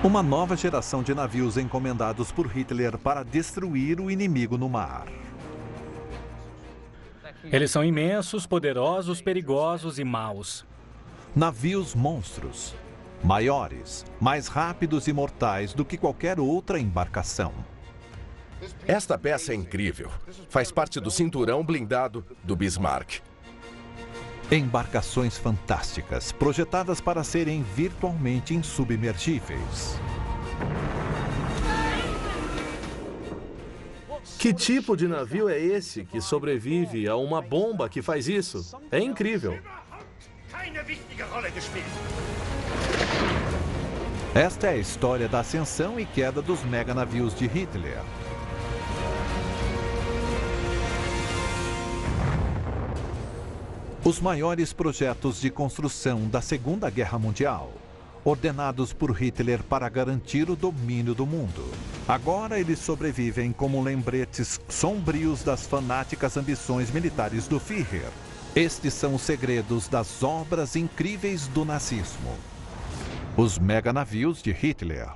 Uma nova geração de navios encomendados por Hitler para destruir o inimigo no mar. Eles são imensos, poderosos, perigosos e maus. Navios monstros, maiores, mais rápidos e mortais do que qualquer outra embarcação. Esta peça é incrível. Faz parte do cinturão blindado do Bismarck. Embarcações fantásticas, projetadas para serem virtualmente insubmergíveis. Que tipo de navio é esse que sobrevive a uma bomba que faz isso? É incrível. Esta é a história da ascensão e queda dos meganavios de Hitler. Os maiores projetos de construção da Segunda Guerra Mundial, ordenados por Hitler para garantir o domínio do mundo. Agora eles sobrevivem como lembretes sombrios das fanáticas ambições militares do Führer. Estes são os segredos das obras incríveis do nazismo. Os meganavios de Hitler.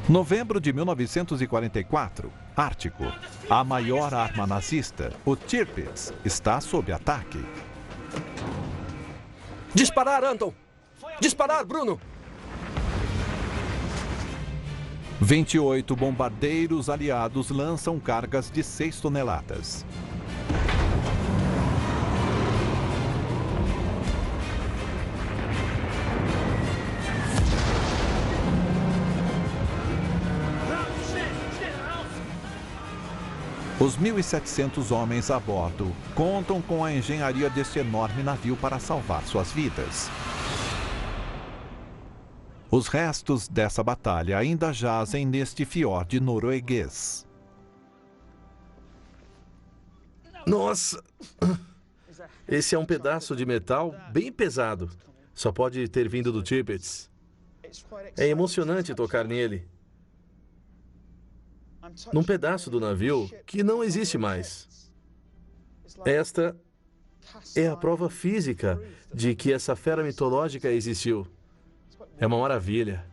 Novembro de 1944, Ártico. A maior arma nazista, o Tirpitz, está sob ataque. Disparar, Anton! Disparar, Bruno! 28 bombardeiros aliados lançam cargas de 6 toneladas. Os 1.700 homens a bordo contam com a engenharia deste enorme navio para salvar suas vidas. Os restos dessa batalha ainda jazem neste fiorde norueguês. Nossa! Esse é um pedaço de metal bem pesado. Só pode ter vindo do Tirpitz. É emocionante tocar nele. Num pedaço do navio que não existe mais. Esta é a prova física de que essa fera mitológica existiu. É uma maravilha.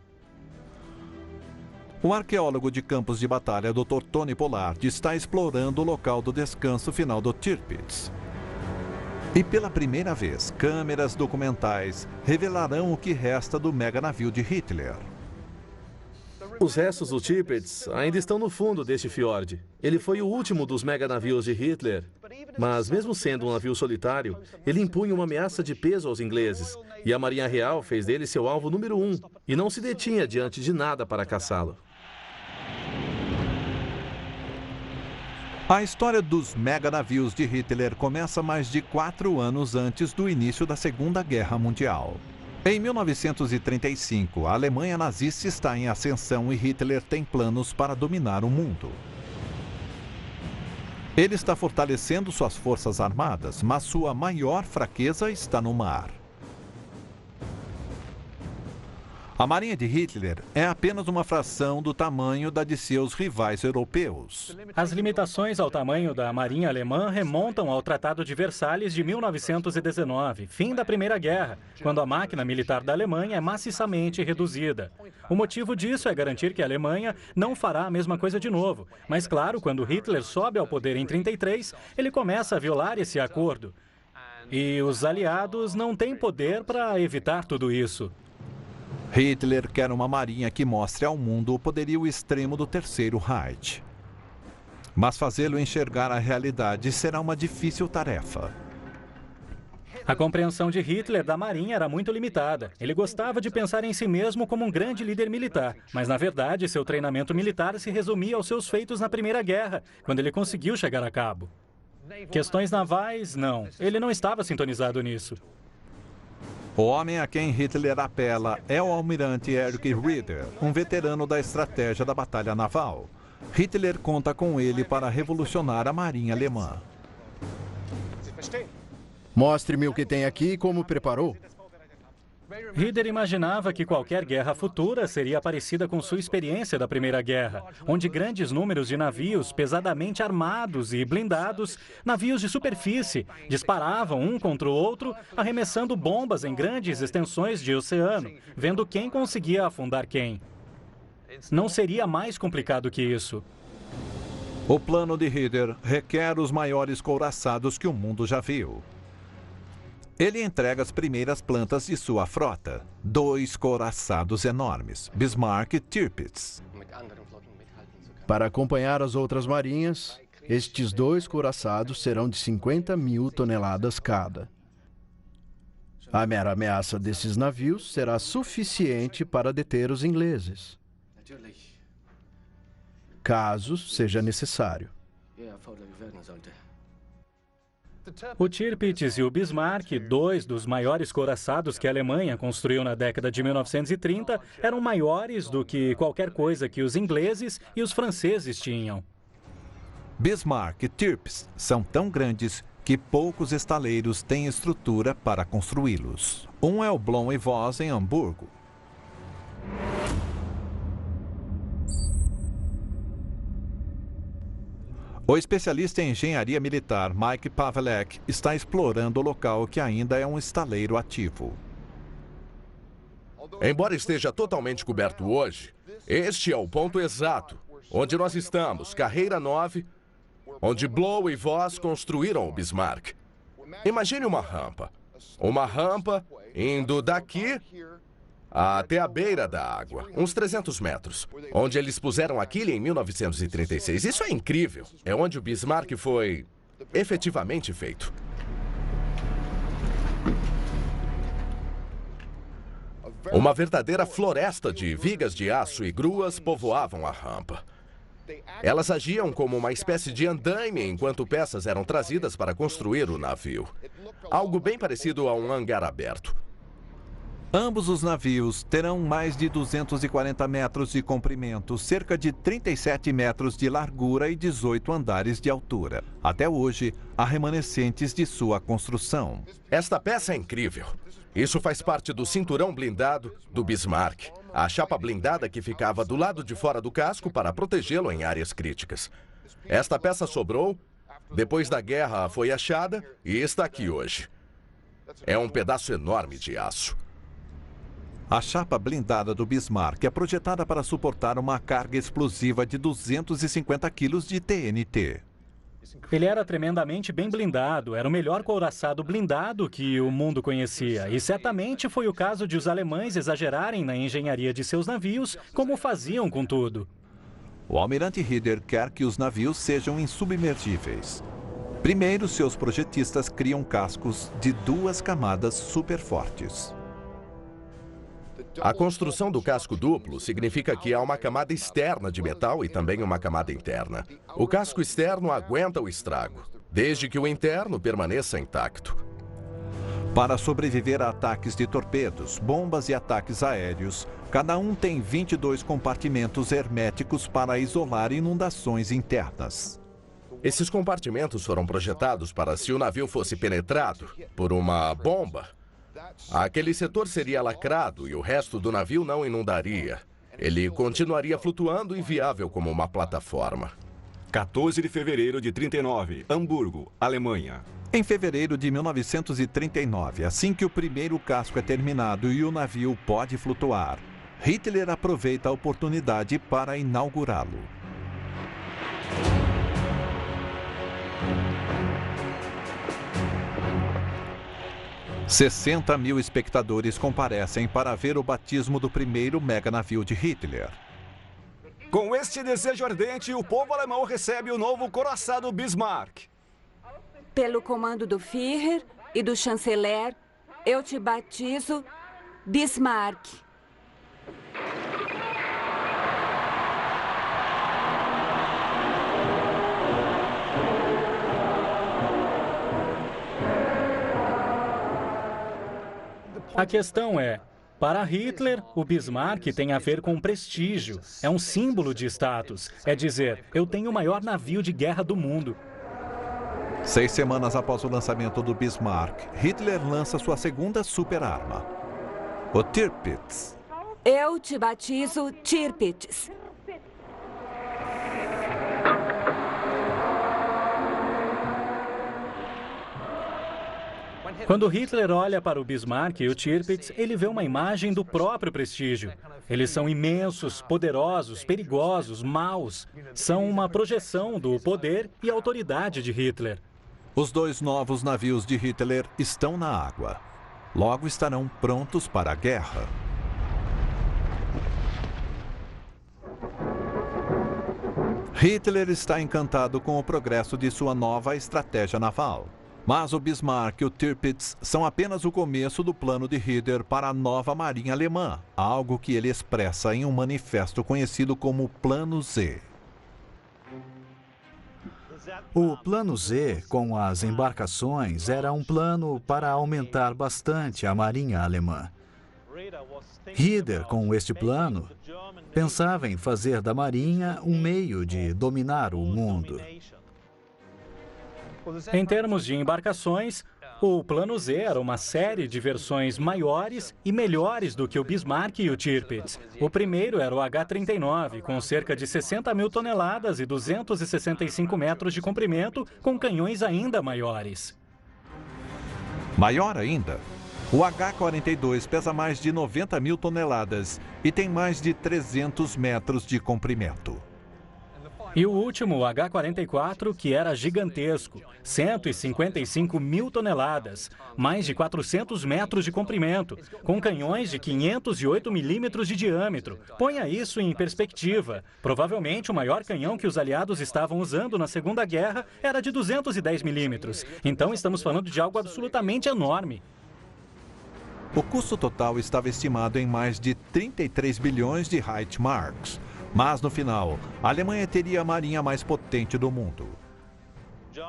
O arqueólogo de campos de batalha, Dr. Tony Pollard, está explorando o local do descanso final do Tirpitz. E pela primeira vez, câmeras documentais revelarão o que resta do meganavio de Hitler. Os restos do Tirpitz ainda estão no fundo deste fiorde. Ele foi o último dos meganavios de Hitler, mas mesmo sendo um navio solitário, ele impunha uma ameaça de peso aos ingleses, e a Marinha Real fez dele seu alvo número 1, e não se detinha diante de nada para caçá-lo. A história dos meganavios de Hitler começa mais de 4 anos antes do início da Segunda Guerra Mundial. Em 1935, a Alemanha nazista está em ascensão e Hitler tem planos para dominar o mundo. Ele está fortalecendo suas forças armadas, mas sua maior fraqueza está no mar. A Marinha de Hitler é apenas uma fração do tamanho da de seus rivais europeus. As limitações ao tamanho da Marinha Alemã remontam ao Tratado de Versalhes de 1919, fim da Primeira Guerra, quando a máquina militar da Alemanha é maciçamente reduzida. O motivo disso é garantir que a Alemanha não fará a mesma coisa de novo. Mas claro, quando Hitler sobe ao poder em 1933, ele começa a violar esse acordo. E os aliados não têm poder para evitar tudo isso. Hitler quer uma marinha que mostre ao mundo o poderio extremo do Terceiro Reich. Mas fazê-lo enxergar a realidade será uma difícil tarefa. A compreensão de Hitler da Marinha era muito limitada. Ele gostava de pensar em si mesmo como um grande líder militar, mas na verdade seu treinamento militar se resumia aos seus feitos na Primeira Guerra, quando ele conseguiu chegar a cabo. Questões navais, não. Ele não estava sintonizado nisso. O homem a quem Hitler apela é o almirante Erich Rieder, um veterano da estratégia da batalha naval. Hitler conta com ele para revolucionar a marinha alemã. Mostre-me o que tem aqui e como preparou. Hitler imaginava que qualquer guerra futura seria parecida com sua experiência da Primeira Guerra, onde grandes números de navios pesadamente armados e blindados, navios de superfície, disparavam um contra o outro, arremessando bombas em grandes extensões de oceano, vendo quem conseguia afundar quem. Não seria mais complicado que isso. O plano de Hitler requer os maiores couraçados que o mundo já viu. Ele entrega as primeiras plantas de sua frota, 2 couraçados enormes, Bismarck e Tirpitz. Para acompanhar as outras marinhas, estes 2 couraçados serão de 50.000 toneladas cada. A mera ameaça desses navios será suficiente para deter os ingleses, caso seja necessário. O Tirpitz e o Bismarck, 2 dos maiores couraçados que a Alemanha construiu na década de 1930, eram maiores do que qualquer coisa que os ingleses e os franceses tinham. Bismarck e Tirpitz são tão grandes que poucos estaleiros têm estrutura para construí-los. Um é o Blohm & Voss, em Hamburgo. O especialista em engenharia militar Mike Pavelek está explorando o local que ainda é um estaleiro ativo. Embora esteja totalmente coberto hoje, este é o ponto exato onde nós estamos, Carreira 9, onde Blohm e Voss construíram o Bismarck. Imagine uma rampa indo daqui até a beira da água, uns 300 metros, onde eles puseram aquilo em 1936. Isso é incrível. É onde o Bismarck foi efetivamente feito. Uma verdadeira floresta de vigas de aço e gruas povoavam a rampa. Elas agiam como uma espécie de andaime enquanto peças eram trazidas para construir o navio. Algo bem parecido a um hangar aberto. Ambos os navios terão mais de 240 metros de comprimento, cerca de 37 metros de largura e 18 andares de altura. Até hoje, há remanescentes de sua construção. Esta peça é incrível. Isso faz parte do cinturão blindado do Bismarck, a chapa blindada que ficava do lado de fora do casco para protegê-lo em áreas críticas. Esta peça sobrou, depois da guerra foi achada e está aqui hoje. É um pedaço enorme de aço. A chapa blindada do Bismarck é projetada para suportar uma carga explosiva de 250 quilos de TNT. Ele era tremendamente bem blindado, era o melhor couraçado blindado que o mundo conhecia. E certamente foi o caso de os alemães exagerarem na engenharia de seus navios, como faziam com tudo. O almirante Hitler quer que os navios sejam insubmergíveis. Primeiro, seus projetistas criam cascos de 2 camadas super fortes. A construção do casco duplo significa que há uma camada externa de metal e também uma camada interna. O casco externo aguenta o estrago, desde que o interno permaneça intacto. Para sobreviver a ataques de torpedos, bombas e ataques aéreos, cada um tem 22 compartimentos herméticos para isolar inundações internas. Esses compartimentos foram projetados para, se o navio fosse penetrado por uma bomba, aquele setor seria lacrado e o resto do navio não inundaria. Ele continuaria flutuando inviável como uma plataforma. 14 de fevereiro de 39, Hamburgo, Alemanha. Em fevereiro de 1939, assim que o primeiro casco é terminado e o navio pode flutuar, Hitler aproveita a oportunidade para inaugurá-lo. $60.000 espectadores comparecem para ver o batismo do primeiro meganavio de Hitler. Com este desejo ardente, o povo alemão recebe o novo couraçado Bismarck. Pelo comando do Führer e do chanceler, eu te batizo Bismarck. A questão é, para Hitler, o Bismarck tem a ver com prestígio. É um símbolo de status. É dizer, eu tenho o maior navio de guerra do mundo. 6 semanas após o lançamento do Bismarck, Hitler lança sua segunda superarma. o Tirpitz. Eu te batizo Tirpitz. Quando Hitler olha para o Bismarck e o Tirpitz, ele vê uma imagem do próprio prestígio. Eles são imensos, poderosos, perigosos, maus. São uma projeção do poder e autoridade de Hitler. Os 2 novos navios de Hitler estão na água. Logo estarão prontos para a guerra. Hitler está encantado com o progresso de sua nova estratégia naval. Mas o Bismarck e o Tirpitz são apenas o começo do plano de Hitler para a nova marinha alemã, algo que ele expressa em um manifesto conhecido como Plano Z. O Plano Z, com as embarcações, era um plano para aumentar bastante a marinha alemã. Hitler, com este plano, pensava em fazer da marinha um meio de dominar o mundo. Em termos de embarcações, o Plano Z era uma série de versões maiores e melhores do que o Bismarck e o Tirpitz. O primeiro era o H-39, com cerca de 60 mil toneladas e 265 metros de comprimento, com canhões ainda maiores. Maior ainda, o H-42 pesa mais de 90 mil toneladas e tem mais de 300 metros de comprimento. E o último, o H-44, que era gigantesco, 155 mil toneladas, mais de 400 metros de comprimento, com canhões de 508 milímetros de diâmetro. Ponha isso em perspectiva. Provavelmente o maior canhão que os aliados estavam usando na Segunda Guerra era de 210 milímetros. Então estamos falando de algo absolutamente enorme. O custo total estava estimado em mais de 33 bilhões de Reichsmarks. Mas, no final, a Alemanha teria a marinha mais potente do mundo.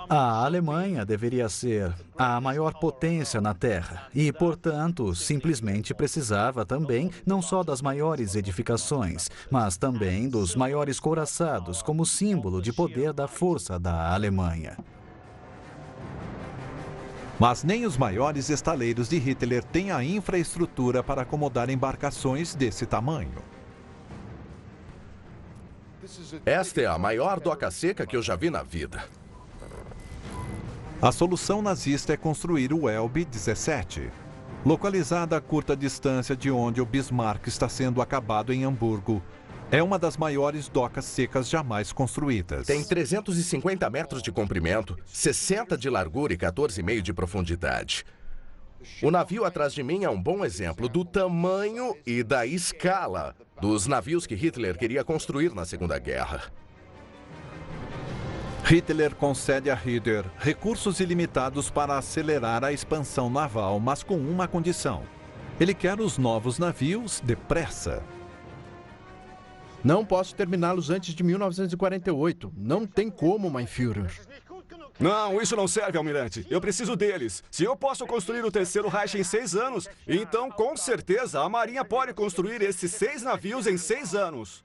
A Alemanha deveria ser a maior potência na Terra e, portanto, simplesmente precisava também não só das maiores edificações, mas também dos maiores couraçados como símbolo de poder da força da Alemanha. Mas nem os maiores estaleiros de Hitler têm a infraestrutura para acomodar embarcações desse tamanho. Esta é a maior doca seca que eu já vi na vida. A solução nazista é construir o Elbe 17. Localizada a curta distância de onde o Bismarck está sendo acabado em Hamburgo, é uma das maiores docas secas jamais construídas. Tem 350 metros de comprimento, 60 de largura e 14,5 de profundidade. O navio atrás de mim é um bom exemplo do tamanho e da escala dos navios que Hitler queria construir na Segunda Guerra. Hitler concede a Hitler recursos ilimitados para acelerar a expansão naval, mas com uma condição. Ele quer os novos navios depressa. Não posso terminá-los antes de 1948. Não tem como, mein Führer. Não, isso não serve, almirante. Eu preciso deles. Se eu posso construir o Terceiro Reich em 6 anos, então, com certeza, a Marinha pode construir esses 6 navios em 6 anos.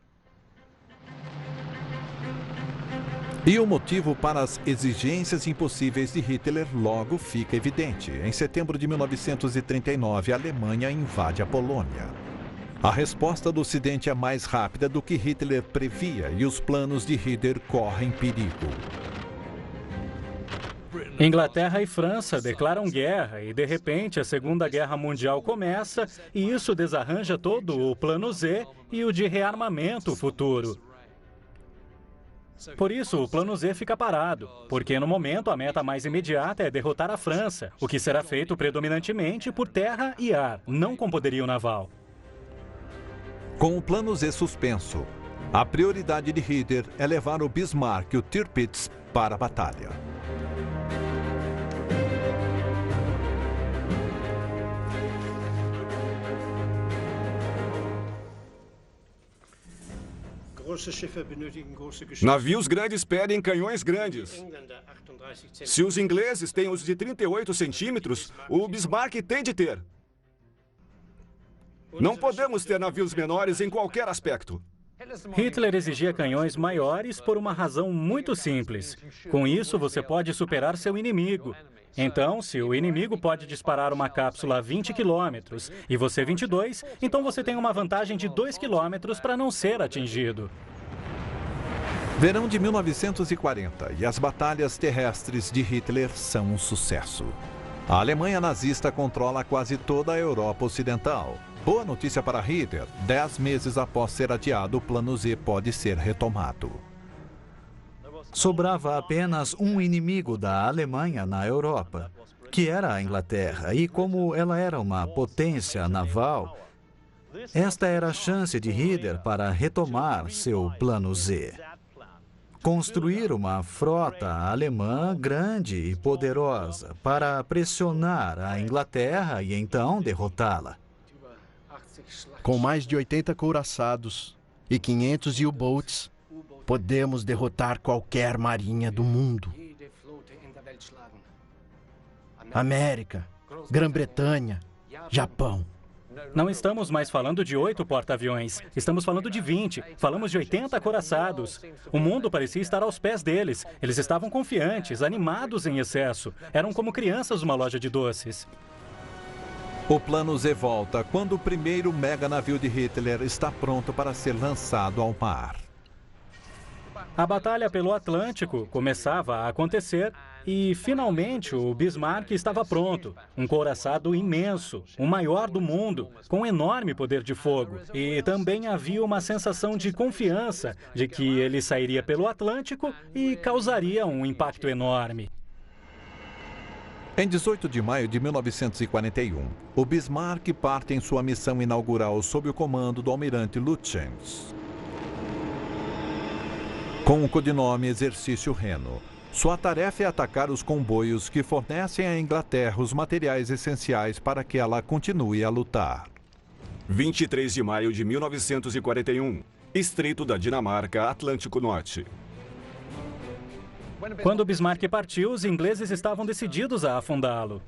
E o motivo para as exigências impossíveis de Hitler logo fica evidente. Em setembro de 1939, a Alemanha invade a Polônia. A resposta do Ocidente é mais rápida do que Hitler previa e os planos de Hitler correm perigo. Inglaterra e França declaram guerra e, de repente, a Segunda Guerra Mundial começa e isso desarranja todo o Plano Z e o de rearmamento futuro. Por isso, o Plano Z fica parado, porque no momento a meta mais imediata é derrotar a França, o que será feito predominantemente por terra e ar, não com poderio naval. Com o Plano Z suspenso, a prioridade de Hitler é levar o Bismarck e o Tirpitz para a batalha. Navios grandes pedem canhões grandes. Se os ingleses têm os de 38 centímetros, o Bismarck tem de ter. Não podemos ter navios menores em qualquer aspecto. Hitler exigia canhões maiores por uma razão muito simples. Com isso, você pode superar seu inimigo. Então, se o inimigo pode disparar uma cápsula a 20 quilômetros e você 22, então você tem uma vantagem de 2 quilômetros para não ser atingido. Verão de 1940 e as batalhas terrestres de Hitler são um sucesso. A Alemanha nazista controla quase toda a Europa Ocidental. Boa notícia para Hitler: 10 meses após ser adiado, o Plano Z pode ser retomado. Sobrava apenas um inimigo da Alemanha na Europa, que era a Inglaterra. E como ela era uma potência naval, esta era a chance de Hitler para retomar seu Plano Z. Construir uma frota alemã grande e poderosa para pressionar a Inglaterra e então derrotá-la. Com mais de 80 couraçados e 500 U-boats, podemos derrotar qualquer marinha do mundo. América, Grã-Bretanha, Japão. Não estamos mais falando de 8 porta-aviões, estamos falando de 20, falamos de 80 acoraçados. O mundo parecia estar aos pés deles, eles estavam confiantes, animados em excesso, eram como crianças numa loja de doces. O Plano Z volta quando o primeiro mega navio de Hitler está pronto para ser lançado ao mar. A batalha pelo Atlântico começava a acontecer e, finalmente, o Bismarck estava pronto. Um couraçado imenso, o maior do mundo, com enorme poder de fogo. E também havia uma sensação de confiança de que ele sairia pelo Atlântico e causaria um impacto enorme. Em 18 de maio de 1941, o Bismarck parte em sua missão inaugural sob o comando do almirante Lütjens. Com o codinome Exercício Reno, sua tarefa é atacar os comboios que fornecem à Inglaterra os materiais essenciais para que ela continue a lutar. 23 de maio de 1941, Estreito da Dinamarca, Atlântico Norte. Quando o Bismarck partiu, os ingleses estavam decididos a afundá-lo.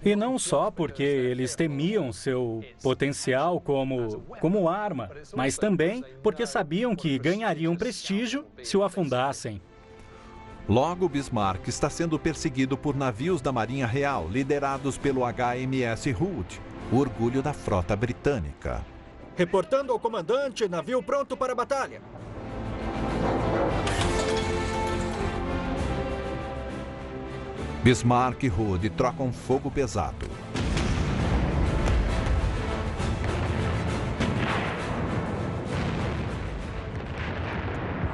E não só porque eles temiam seu potencial como arma, mas também porque sabiam que ganhariam prestígio se o afundassem. Logo, Bismarck está sendo perseguido por navios da Marinha Real, liderados pelo HMS Hood, o orgulho da frota britânica. Reportando ao comandante, navio pronto para a batalha. Bismarck e Hood trocam fogo pesado.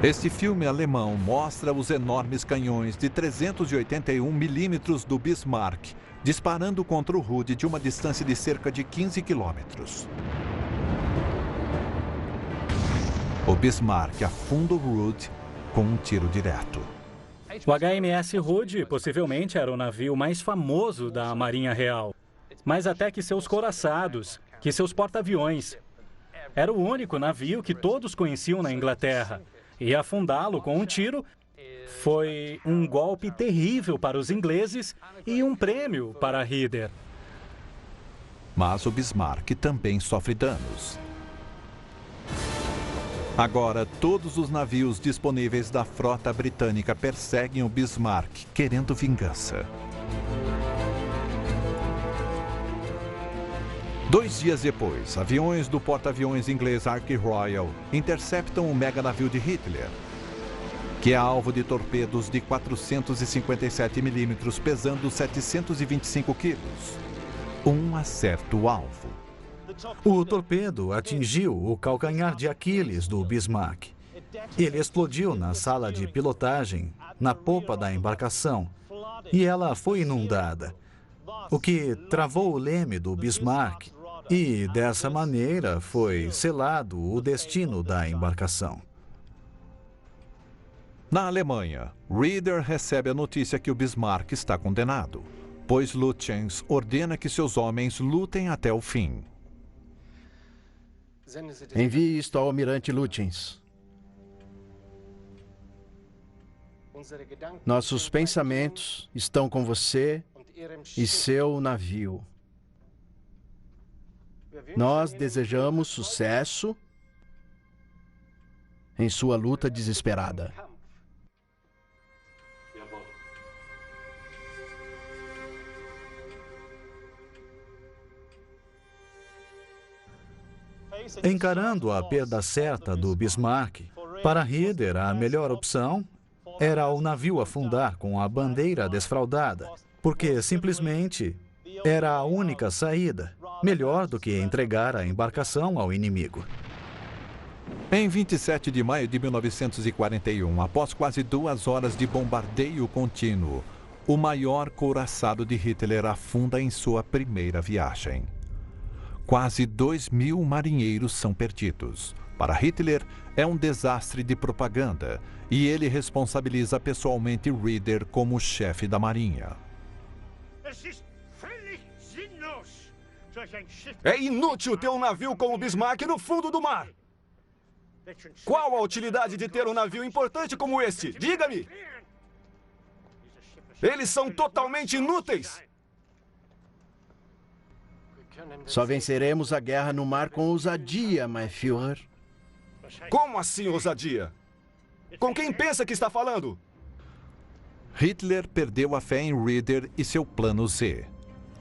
Este filme alemão mostra os enormes canhões de 381 milímetros do Bismarck disparando contra o Hood de uma distância de cerca de 15 quilômetros. O Bismarck afunda o Hood com um tiro direto. O HMS Hood possivelmente era o navio mais famoso da Marinha Real, mais até que seus couraçados, que seus porta-aviões. Era o único navio que todos conheciam na Inglaterra, e afundá-lo com um tiro foi um golpe terrível para os ingleses e um prêmio para Hitler. Mas o Bismarck também sofre danos. Agora, todos os navios disponíveis da frota britânica perseguem o Bismarck, querendo vingança. 2 dias depois, aviões do porta-aviões inglês Ark Royal interceptam o mega navio de Hitler, que é alvo de torpedos de 457 milímetros, pesando 725 quilos. Um acerta o alvo. O torpedo atingiu o calcanhar de Aquiles do Bismarck. Ele explodiu na sala de pilotagem, na popa da embarcação, e ela foi inundada, o que travou o leme do Bismarck, e dessa maneira foi selado o destino da embarcação. Na Alemanha, Reeder recebe a notícia que o Bismarck está condenado, pois Lütjens ordena que seus homens lutem até o fim. Envie isto ao almirante Lütjens. Nossos pensamentos estão com você e seu navio. Nós desejamos sucesso em sua luta desesperada. Encarando a perda certa do Bismarck, para Hitler a melhor opção era o navio afundar com a bandeira desfraldada, porque simplesmente era a única saída, melhor do que entregar a embarcação ao inimigo. Em 27 de maio de 1941, após quase 2 horas de bombardeio contínuo, o maior couraçado de Hitler afunda em sua primeira viagem. Quase 2.000 marinheiros são perdidos. Para Hitler, é um desastre de propaganda e ele responsabiliza pessoalmente Raeder como chefe da marinha. É inútil ter um navio como o Bismarck no fundo do mar. Qual a utilidade de ter um navio importante como este? Diga-me! Eles são totalmente inúteis! Só venceremos a guerra no mar com ousadia, mein Führer. Como assim ousadia? Com quem pensa que está falando? Hitler perdeu a fé em Raeder e seu plano Z.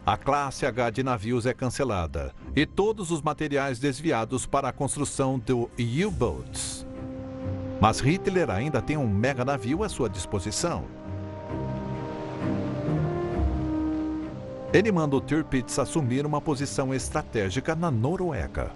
A classe H de navios é cancelada e todos os materiais desviados para a construção do U-Boats. Mas Hitler ainda tem um mega navio à sua disposição. Ele manda o Tirpitz assumir uma posição estratégica na Noruega.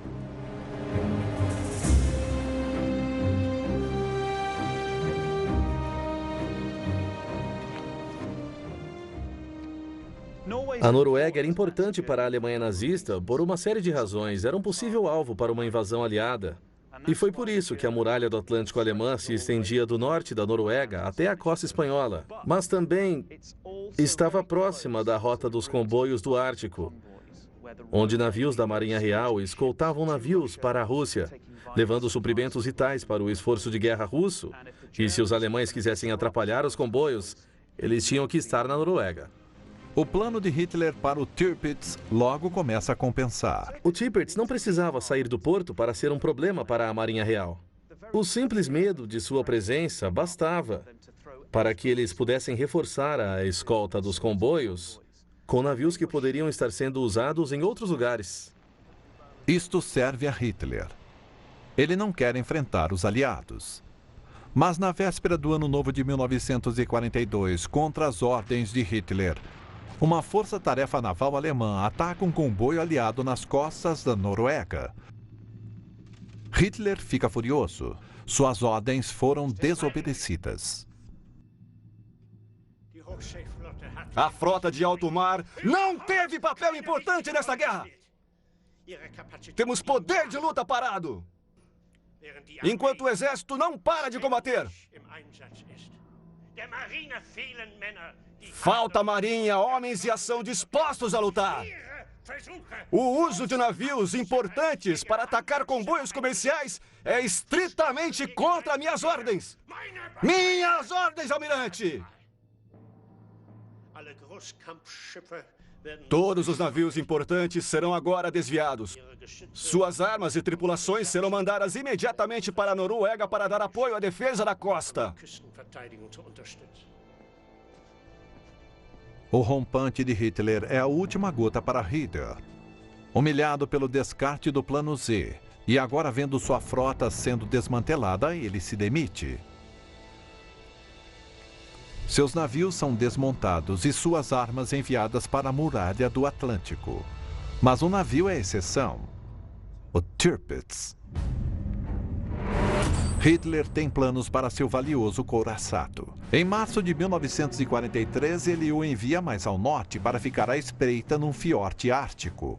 A Noruega era importante para a Alemanha nazista por uma série de razões. Era um possível alvo para uma invasão aliada. E foi por isso que a muralha do Atlântico alemã se estendia do norte da Noruega até a costa espanhola. Mas também estava próxima da rota dos comboios do Ártico, onde navios da Marinha Real escoltavam navios para a Rússia, levando suprimentos vitais para o esforço de guerra russo. E se os alemães quisessem atrapalhar os comboios, eles tinham que estar na Noruega. O plano de Hitler para o Tirpitz logo começa a compensar. O Tirpitz não precisava sair do porto para ser um problema para a Marinha Real. O simples medo de sua presença bastava para que eles pudessem reforçar a escolta dos comboios com navios que poderiam estar sendo usados em outros lugares. Isto serve a Hitler. Ele não quer enfrentar os aliados. Mas na véspera do Ano Novo de 1942, contra as ordens de Hitler, uma força-tarefa naval alemã ataca um comboio aliado nas costas da Noruega. Hitler fica furioso. Suas ordens foram desobedecidas. A frota de alto mar não teve papel importante nesta guerra. Temos poder de luta parado, enquanto o exército não para de combater. Falta marinha, homens e ação dispostos a lutar. O uso de navios importantes para atacar comboios comerciais é estritamente contra minhas ordens. Minhas ordens, almirante! Todos os navios importantes serão agora desviados. Suas armas e tripulações serão mandadas imediatamente para a Noruega para dar apoio à defesa da costa. O rompante de Hitler é a última gota para Raeder. Humilhado pelo descarte do plano Z e agora vendo sua frota sendo desmantelada, ele se demite. Seus navios são desmontados e suas armas enviadas para a muralha do Atlântico. Mas um navio é exceção: o Tirpitz. Hitler tem planos para seu valioso couraçado. Em março de 1943, ele o envia mais ao norte para ficar à espreita num fiorde ártico.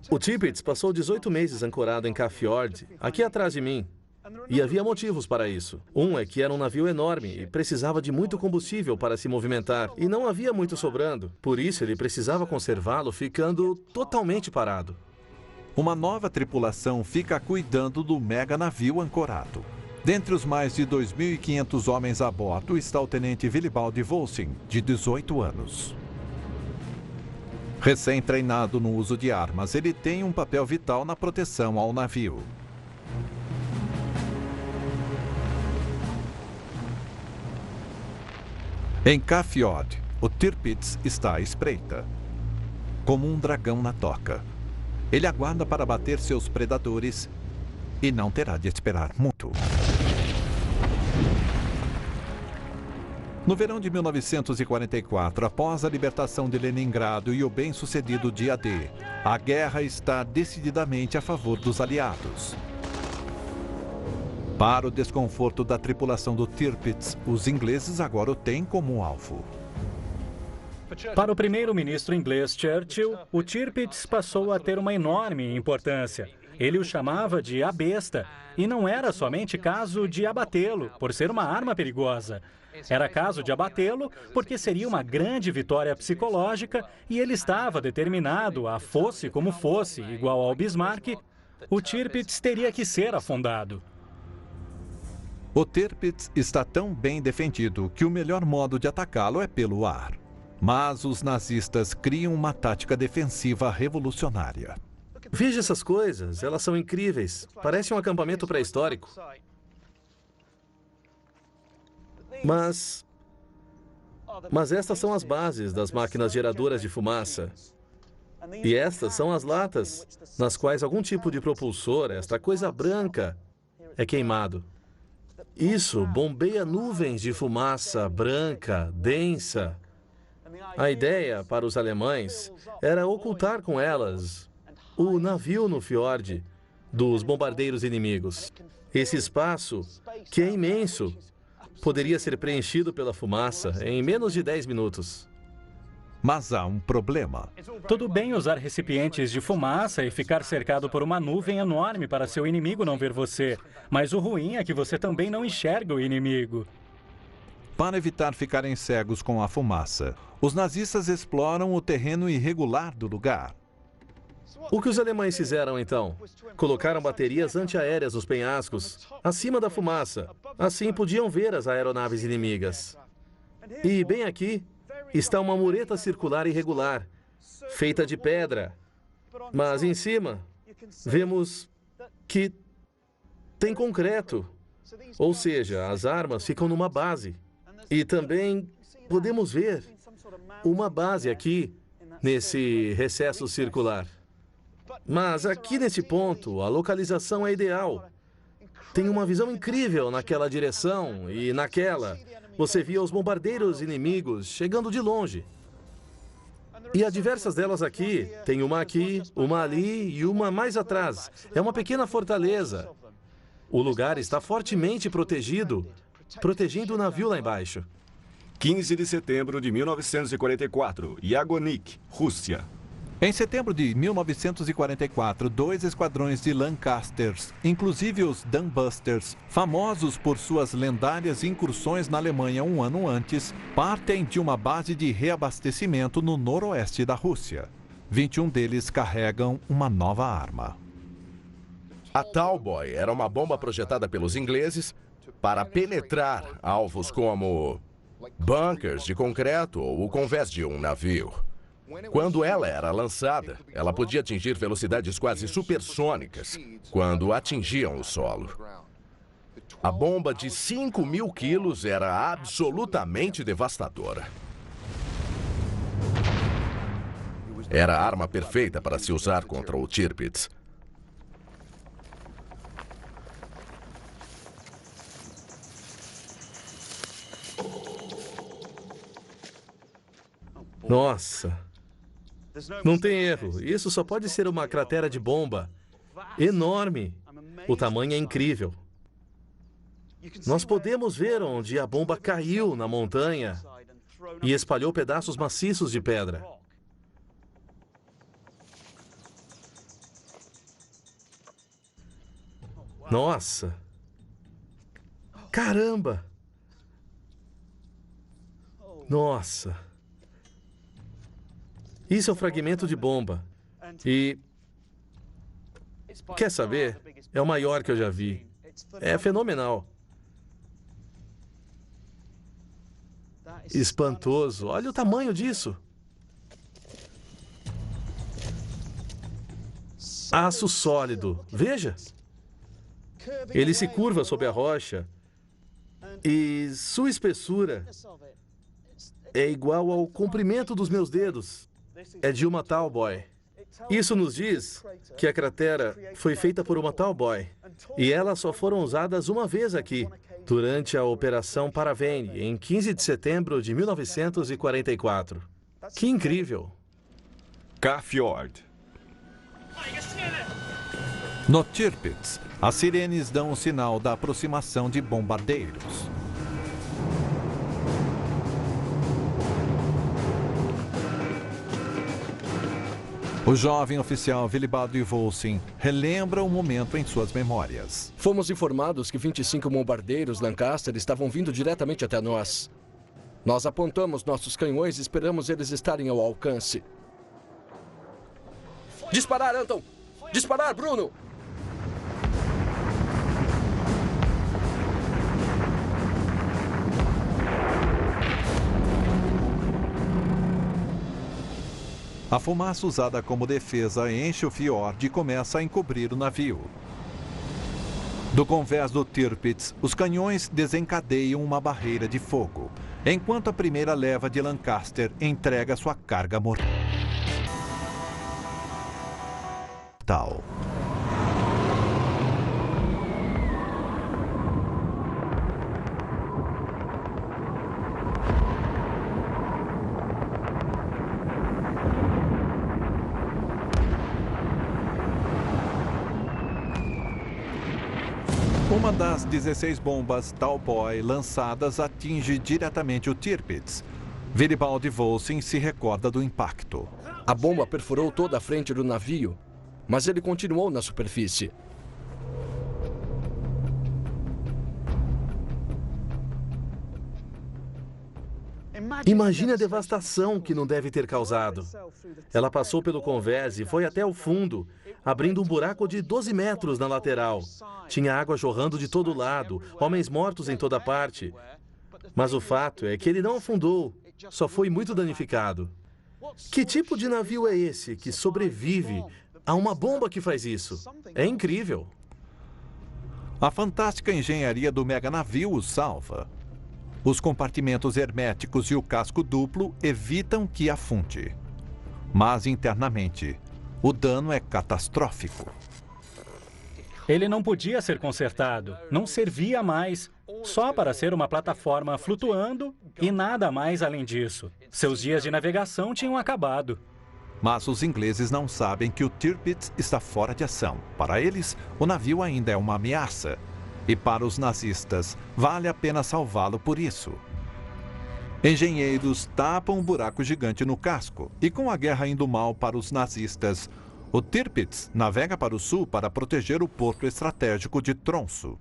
O Tirpitz passou 18 meses ancorado em Kafjord, aqui atrás de mim. E havia motivos para isso. Um é que era um navio enorme e precisava de muito combustível para se movimentar. E não havia muito sobrando. Por isso, ele precisava conservá-lo ficando totalmente parado. Uma nova tripulação fica cuidando do mega navio ancorado. Dentre os mais de 2.500 homens a bordo está o tenente Willibald Volsing, de 18 anos. Recém-treinado no uso de armas, ele tem um papel vital na proteção ao navio. Em Kafjord, o Tirpitz está à espreita, como um dragão na toca. Ele aguarda para bater seus predadores e não terá de esperar muito. No verão de 1944, após a libertação de Leningrado e o bem-sucedido Dia D, a guerra está decididamente a favor dos aliados. Para o desconforto da tripulação do Tirpitz, os ingleses agora o têm como alvo. Para o primeiro-ministro inglês Churchill, o Tirpitz passou a ter uma enorme importância. Ele o chamava de a besta, e não era somente caso de abatê-lo, por ser uma arma perigosa. Era caso de abatê-lo porque seria uma grande vitória psicológica e ele estava determinado a, fosse como fosse, igual ao Bismarck, o Tirpitz teria que ser afundado. O Tirpitz está tão bem defendido que o melhor modo de atacá-lo é pelo ar. Mas os nazistas criam uma tática defensiva revolucionária. Veja essas coisas, elas são incríveis. Parece um acampamento pré-histórico. Mas estas são as bases das máquinas geradoras de fumaça. E estas são as latas, nas quais algum tipo de propulsor, esta coisa branca, é queimado. Isso bombeia nuvens de fumaça branca, densa. A ideia para os alemães era ocultar com elas o navio no fiord dos bombardeiros inimigos. Esse espaço, que é imenso, poderia ser preenchido pela fumaça em menos de 10 minutos. Mas há um problema. Tudo bem usar recipientes de fumaça e ficar cercado por uma nuvem enorme para seu inimigo não ver você. Mas o ruim é que você também não enxerga o inimigo. Para evitar ficarem cegos com a fumaça, os nazistas exploram o terreno irregular do lugar. O que os alemães fizeram, então? Colocaram baterias antiaéreas nos penhascos, acima da fumaça. Assim podiam ver as aeronaves inimigas. E bem aqui está uma mureta circular irregular, feita de pedra. Mas em cima, vemos que tem concreto. Ou seja, as armas ficam numa base. E também podemos ver uma base aqui, nesse recesso circular. Mas aqui nesse ponto, a localização é ideal. Tem uma visão incrível naquela direção e naquela. Você via os bombardeiros inimigos chegando de longe. E há diversas delas aqui. Tem uma aqui, uma ali e uma mais atrás. É uma pequena fortaleza. O lugar está fortemente protegido, protegendo o navio lá embaixo. 15 de setembro de 1944, Yagonik, Rússia. Em setembro de 1944, 2 esquadrões de Lancasters, inclusive os Dambusters, famosos por suas lendárias incursões na Alemanha um ano antes, partem de uma base de reabastecimento no noroeste da Rússia. 21 deles carregam uma nova arma. A Tallboy era uma bomba projetada pelos ingleses para penetrar alvos como bunkers de concreto ou o convés de um navio. Quando ela era lançada, ela podia atingir velocidades quase supersônicas quando atingiam o solo. A bomba de 5.000 quilos era absolutamente devastadora. Era a arma perfeita para se usar contra o Tirpitz. Nossa! Não tem erro. Isso só pode ser uma cratera de bomba. Enorme. O tamanho é incrível. Nós podemos ver onde a bomba caiu na montanha e espalhou pedaços maciços de pedra. Nossa! Caramba! Nossa! Isso é um fragmento de bomba. E... quer saber? É o maior que eu já vi. É fenomenal. Espantoso. Olha o tamanho disso. Aço sólido. Veja. Ele se curva sobre a rocha e sua espessura é igual ao comprimento dos meus dedos. É de uma Tallboy. Isso nos diz que a cratera foi feita por uma Tallboy. E elas só foram usadas uma vez aqui, durante a Operação Paravane, em 15 de setembro de 1944. Que incrível! K-Fjord. No Tirpitz, as sirenes dão o sinal da aproximação de bombardeiros. O jovem oficial Willibald Volsing relembra o momento em suas memórias. Fomos informados que 25 bombardeiros Lancaster estavam vindo diretamente até nós. Nós apontamos nossos canhões e esperamos eles estarem ao alcance. Disparar, Anton! Disparar, Bruno! A fumaça usada como defesa enche o fiord e começa a encobrir o navio. Do convés do Tirpitz, os canhões desencadeiam uma barreira de fogo, enquanto a primeira leva de Lancaster entrega sua carga mortal. Uma das 16 bombas Taupoy lançadas atinge diretamente o Tirpitz. Willibald Volsing se recorda do impacto. A bomba perfurou toda a frente do navio, mas ele continuou na superfície. Imagine a devastação que não deve ter causado. Ela passou pelo convés e foi até o fundo, abrindo um buraco de 12 metros na lateral. Tinha água jorrando de todo lado, homens mortos em toda parte. Mas o fato é que ele não afundou, só foi muito danificado. Que tipo de navio é esse que sobrevive a uma bomba que faz isso? É incrível. A fantástica engenharia do meganavio o salva. Os compartimentos herméticos e o casco duplo evitam que afunde. Mas internamente, o dano é catastrófico. Ele não podia ser consertado, não servia mais, só para ser uma plataforma flutuando e nada mais além disso. Seus dias de navegação tinham acabado. Mas os ingleses não sabem que o Tirpitz está fora de ação. Para eles, o navio ainda é uma ameaça. E para os nazistas, vale a pena salvá-lo por isso. Engenheiros tapam um buraco gigante no casco. E com a guerra indo mal para os nazistas, o Tirpitz navega para o sul para proteger o porto estratégico de Tromsø.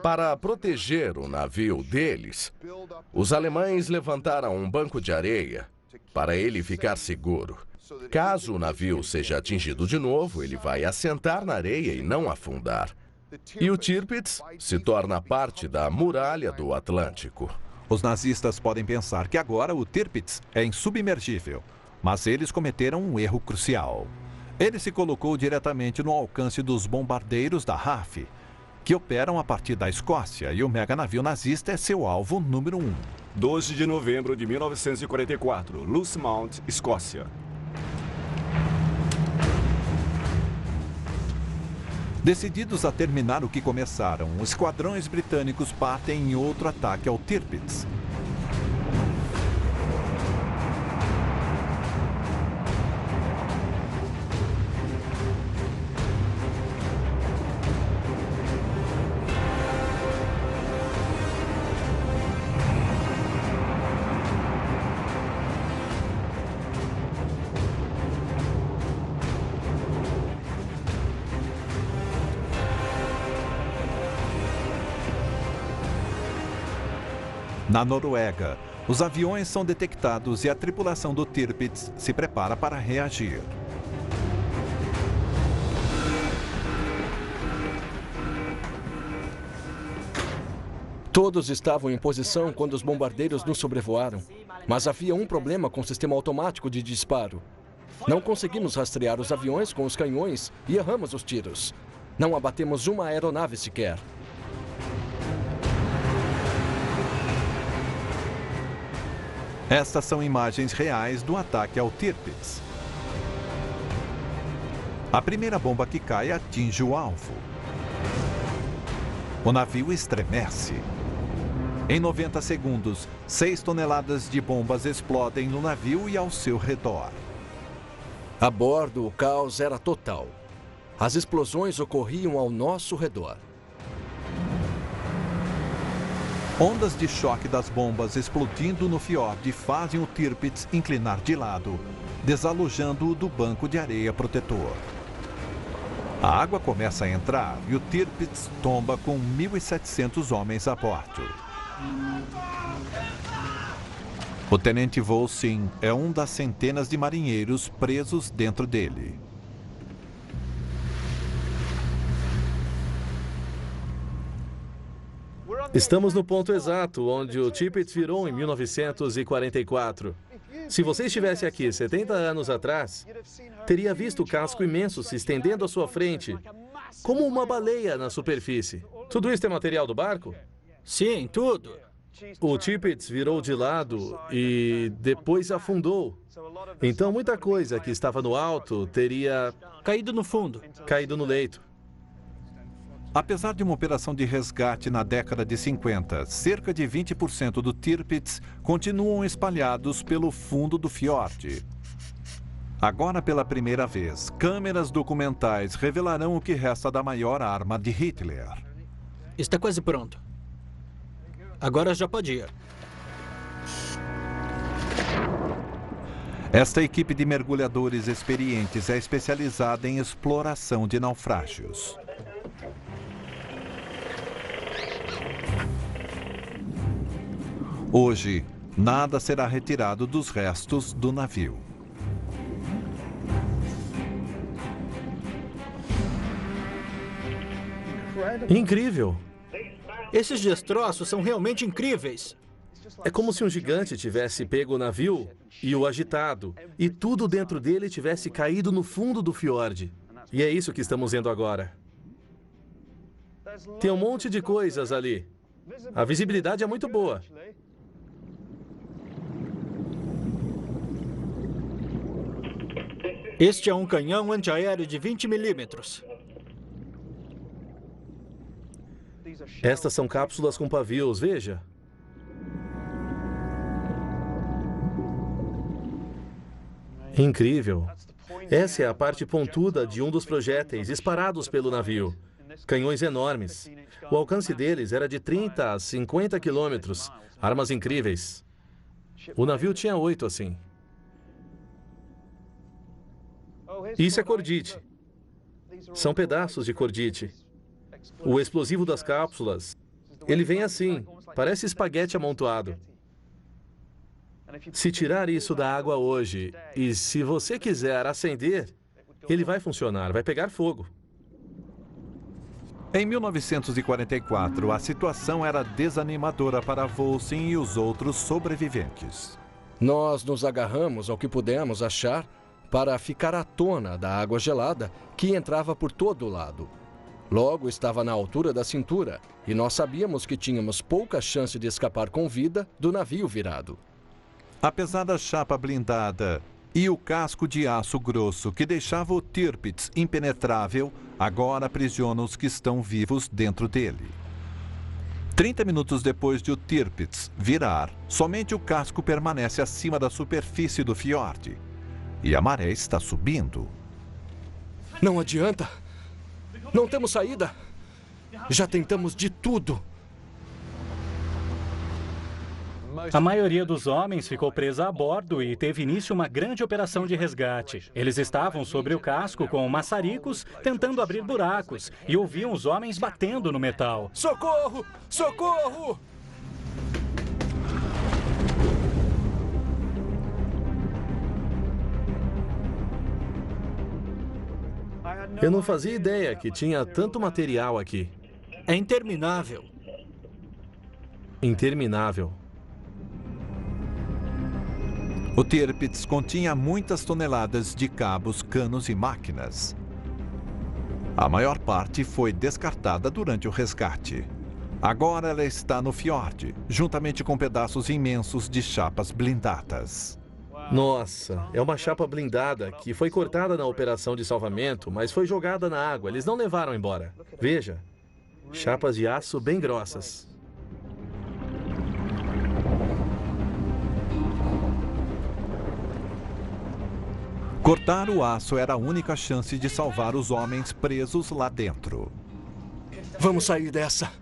Para proteger o navio deles, os alemães levantaram um banco de areia para ele ficar seguro. Caso o navio seja atingido de novo, ele vai assentar na areia e não afundar. E o Tirpitz se torna parte da muralha do Atlântico. Os nazistas podem pensar que agora o Tirpitz é insubmergível, mas eles cometeram um erro crucial. Ele se colocou diretamente no alcance dos bombardeiros da RAF, que operam a partir da Escócia, e o meganavio nazista é seu alvo número 1. 12 de novembro de 1944, Losemount, Escócia. Decididos a terminar o que começaram, os esquadrões britânicos partem em outro ataque ao Tirpitz. Na Noruega, os aviões são detectados e a tripulação do Tirpitz se prepara para reagir. Todos estavam em posição quando os bombardeiros nos sobrevoaram, mas havia um problema com o sistema automático de disparo. Não conseguimos rastrear os aviões com os canhões e erramos os tiros. Não abatemos uma aeronave sequer. Estas são imagens reais do ataque ao Tirpitz. A primeira bomba que cai atinge o alvo. O navio estremece. Em 90 segundos, 6 toneladas de bombas explodem no navio e ao seu redor. A bordo, o caos era total. As explosões ocorriam ao nosso redor. Ondas de choque das bombas explodindo no fiord fazem o Tirpitz inclinar de lado, desalojando-o do banco de areia protetor. A água começa a entrar e o Tirpitz tomba com 1.700 homens a bordo. O tenente Volsin é um das centenas de marinheiros presos dentro dele. Estamos no ponto exato onde o Tirpitz virou em 1944. Se você estivesse aqui 70 anos atrás, teria visto o casco imenso se estendendo à sua frente, como uma baleia na superfície. Tudo isso é material do barco? Sim, tudo. O Tirpitz virou de lado e depois afundou. Então muita coisa que estava no alto teria Caído no fundo. caído no leito. Apesar de uma operação de resgate na década de 50, cerca de 20% do Tirpitz continuam espalhados pelo fundo do fiord. Agora, pela primeira vez, câmeras documentais revelarão o que resta da maior arma de Hitler. Está quase pronto. Agora já pode ir. Esta equipe de mergulhadores experientes é especializada em exploração de naufrágios. Hoje, nada será retirado dos restos do navio. Incrível! Esses destroços são realmente incríveis. É como se um gigante tivesse pego o navio e o agitado, e tudo dentro dele tivesse caído no fundo do fiord. E é isso que estamos vendo agora. Tem um monte de coisas ali. A visibilidade é muito boa. Este é um canhão antiaéreo de 20 milímetros. Estas são cápsulas com pavios, veja. Incrível. Essa é a parte pontuda de um dos projéteis disparados pelo navio. Canhões enormes. O alcance deles era de 30 a 50 quilômetros. Armas incríveis. O navio tinha 8 assim. Isso é cordite. São pedaços de cordite. O explosivo das cápsulas, ele vem assim, parece espaguete amontoado. Se tirar isso da água hoje, e se você quiser acender, ele vai funcionar, vai pegar fogo. Em 1944, a situação era desanimadora para Volsin e os outros sobreviventes. Nós nos agarramos ao que pudemos achar para ficar à tona da água gelada que entrava por todo lado. Logo estava na altura da cintura e nós sabíamos que tínhamos pouca chance de escapar com vida do navio virado. Apesar da chapa blindada e o casco de aço grosso que deixava o Tirpitz impenetrável, agora aprisiona os que estão vivos dentro dele. 30 minutos depois de o Tirpitz virar, somente o casco permanece acima da superfície do fiord. E a maré está subindo. Não adianta. Não temos saída. Já tentamos de tudo. A maioria dos homens ficou presa a bordo e teve início uma grande operação de resgate. Eles estavam sobre o casco com maçaricos tentando abrir buracos e ouviam os homens batendo no metal. Socorro! Socorro! Eu não fazia ideia que tinha tanto material aqui. É interminável. Interminável. O Tirpitz continha muitas toneladas de cabos, canos e máquinas. A maior parte foi descartada durante o resgate. Agora ela está no fiord, juntamente com pedaços imensos de chapas blindadas. Nossa, é uma chapa blindada que foi cortada na operação de salvamento, mas foi jogada na água. Eles não levaram embora. Veja. Chapas de aço bem grossas. Cortar o aço era a única chance de salvar os homens presos lá dentro. Vamos sair dessa.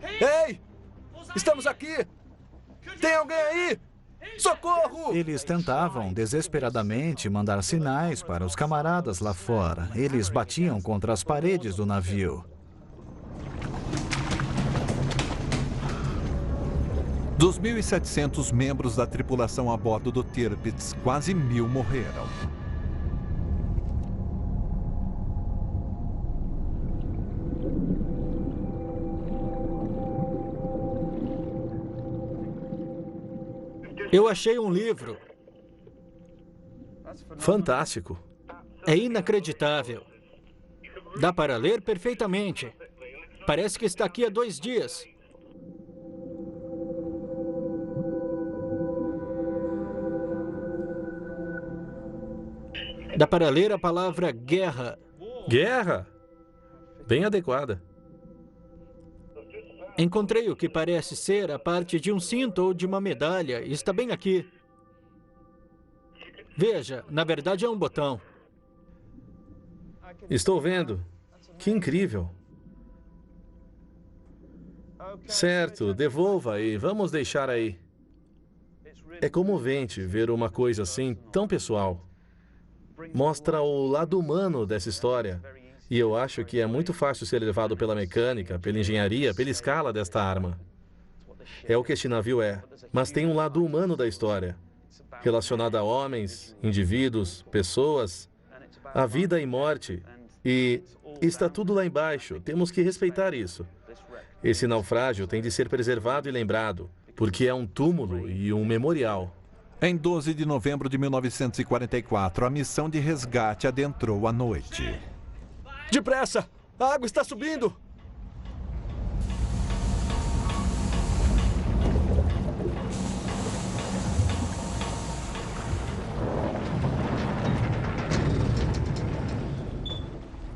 Ei! Estamos aqui! Tem alguém aí? Socorro! Eles tentavam desesperadamente mandar sinais para os camaradas lá fora. Eles batiam contra as paredes do navio. Dos 1.700 membros da tripulação a bordo do Tirpitz, quase 1.000 morreram. Eu achei um livro. Fantástico. É inacreditável. Dá para ler perfeitamente. Parece que está aqui há 2 dias. Dá para ler a palavra guerra. Guerra? Bem adequada. Encontrei o que parece ser a parte de um cinto ou de uma medalha. Está bem aqui. Veja, na verdade é um botão. Estou vendo. Que incrível. Certo, devolva e vamos deixar aí. É comovente ver uma coisa assim tão pessoal. Mostra o lado humano dessa história. E eu acho que é muito fácil ser levado pela mecânica, pela engenharia, pela escala desta arma. É o que este navio é. Mas tem um lado humano da história, relacionado a homens, indivíduos, pessoas, a vida e morte. E está tudo lá embaixo. Temos que respeitar isso. Esse naufrágio tem de ser preservado e lembrado, porque é um túmulo e um memorial. Em 12 de novembro de 1944, a missão de resgate adentrou a noite. Depressa! A água está subindo!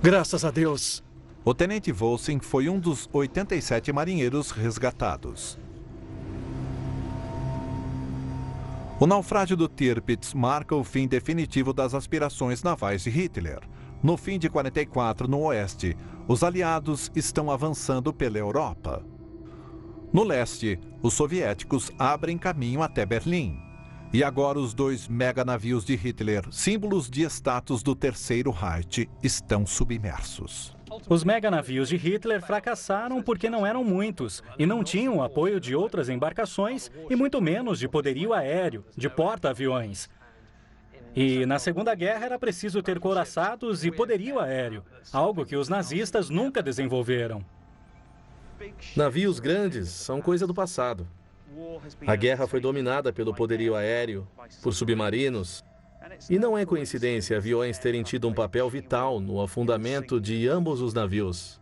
Graças a Deus! O tenente Volsing foi um dos 87 marinheiros resgatados. O naufrágio do Tirpitz marca o fim definitivo das aspirações navais de Hitler. No fim de 44, no oeste, os aliados estão avançando pela Europa. No leste, os soviéticos abrem caminho até Berlim. E agora os 2 meganavios de Hitler, símbolos de status do Terceiro Reich, estão submersos. Os meganavios de Hitler fracassaram porque não eram muitos e não tinham o apoio de outras embarcações e muito menos de poderio aéreo, de porta-aviões. E na Segunda Guerra era preciso ter couraçados e poderio aéreo, algo que os nazistas nunca desenvolveram. Navios grandes são coisa do passado. A guerra foi dominada pelo poderio aéreo, por submarinos. E não é coincidência aviões terem tido um papel vital no afundamento de ambos os navios.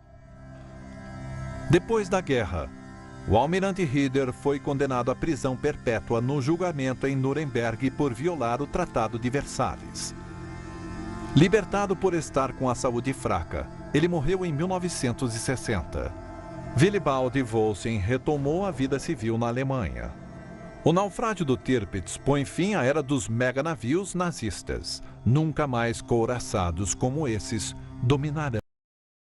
Depois da guerra, o almirante Rieder foi condenado à prisão perpétua no julgamento em Nuremberg por violar o Tratado de Versalhes. Libertado por estar com a saúde fraca, ele morreu em 1960. Willibald Volsing retomou a vida civil na Alemanha. O naufrágio do Tirpitz põe fim à era dos meganavios nazistas. Nunca mais couraçados como esses dominarão